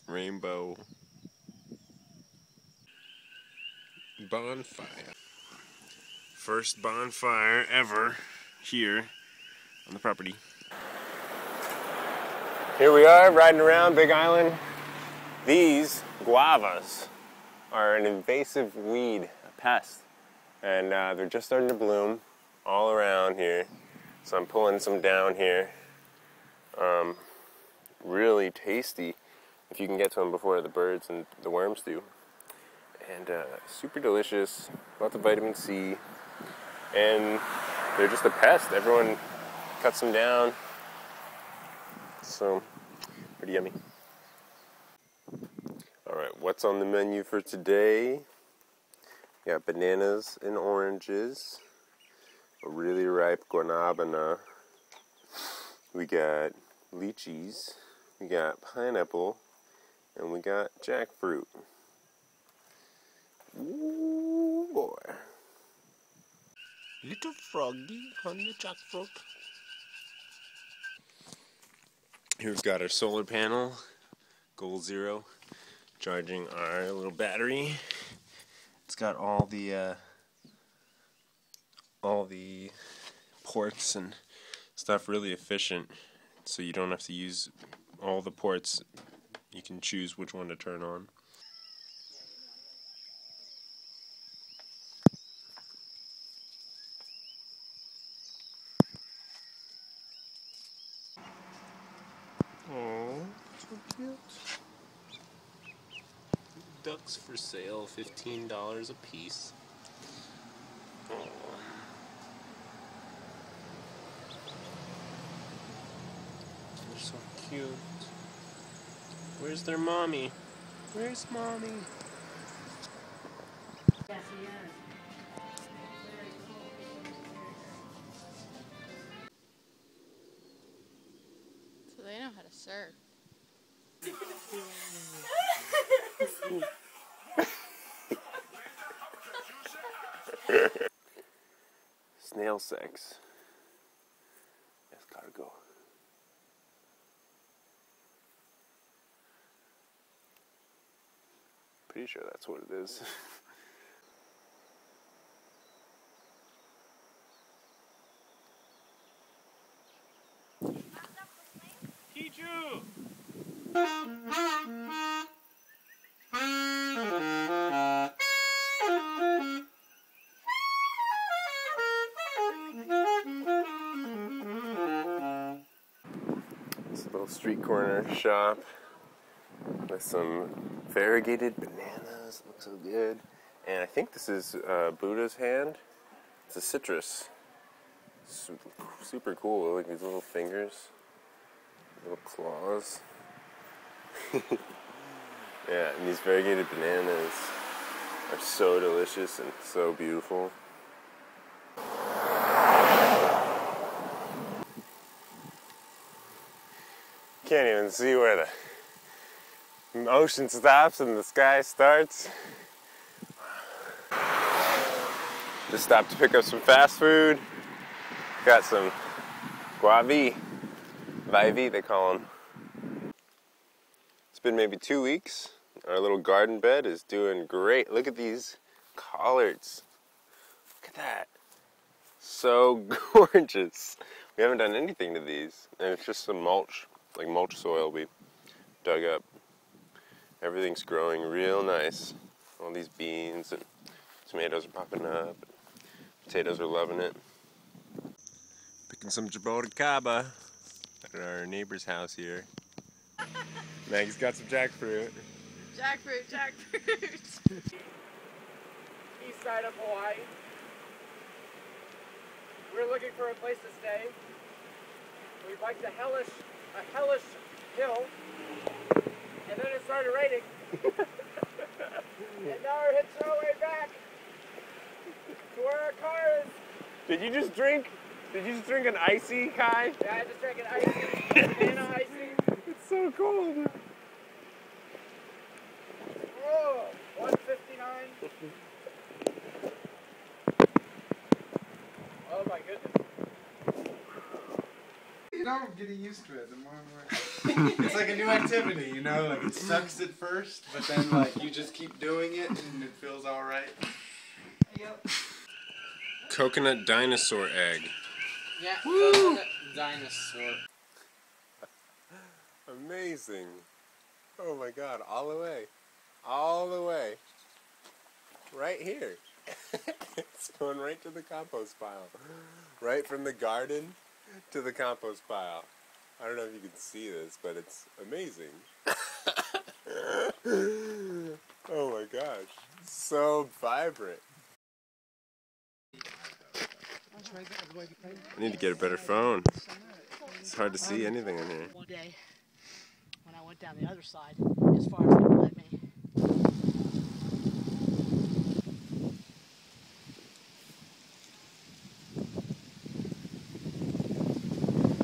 rainbow bonfire. First bonfire ever here on the property. Here we are riding around Big Island. These guavas are an invasive weed, a pest, and they're just starting to bloom all around here. So I'm pulling some down here. Really tasty if you can get to them before the birds and the worms do. And super delicious, lots of vitamin C, and they're just a pest. Everyone cuts them down, so pretty yummy. Alright, what's on the menu for today? We got bananas and oranges, a really ripe guanabana, we got lychees, we got pineapple, and we got jackfruit. Ooh boy. Little froggy on the jackfruit. Here we've got our solar panel, Goal Zero, charging our little battery. It's got all the ports and stuff really efficient, so you don't have to use all the ports. You can choose which one to turn on. Oh, so cute. Ducks for sale, $15 a piece. Oh. They're so cute. Where's their mommy? Where's mommy? Yes, he is. So they know how to surf. Snail sex. Escargot. Pretty sure that's what it is. It's a little street corner shop with some variegated bananas. Looks so good. And I think this is Buddha's hand. It's a citrus. Super cool. Like these little fingers, little claws. Yeah, and these variegated bananas are so delicious and so beautiful. Can't even see where the ocean stops and the sky starts. Just stopped to pick up some fast food. Got some guavi, vivi they call them. It's been maybe 2 weeks. Our little garden bed is doing great. Look at these collards. Look at that. So gorgeous. We haven't done anything to these. And it's just some mulch, like mulch soil we dug up. Everything's growing real nice. All these beans and tomatoes are popping up. Potatoes are loving it. Picking some jaboticaba at our neighbor's house here. Maggie's got some jackfruit. Jackfruit, jackfruit. East side of Hawaii. We're looking for a place to stay. We biked a hellish hill, and then it started raining. And now we're hitching our way back to where our car is. Did you just drink an icy, Kai? Yeah, I just drank an icy, banana icy. It's so cold. Oh, 159. Oh my goodness. I'm getting used to it. The more and more. It's like a new activity, you know? Like it sucks at first, but then like you just keep doing it and it feels alright. Yep. Coconut dinosaur egg. Yeah, coconut dinosaur. Amazing. Oh my god, all the way. All the way. Right here. It's going right to the compost pile. Right from the garden to the compost pile. I don't know if you can see this, but it's amazing. Oh my gosh. So vibrant. I need to get a better phone. It's hard to see anything in here. One day, when I went down the other side, as far as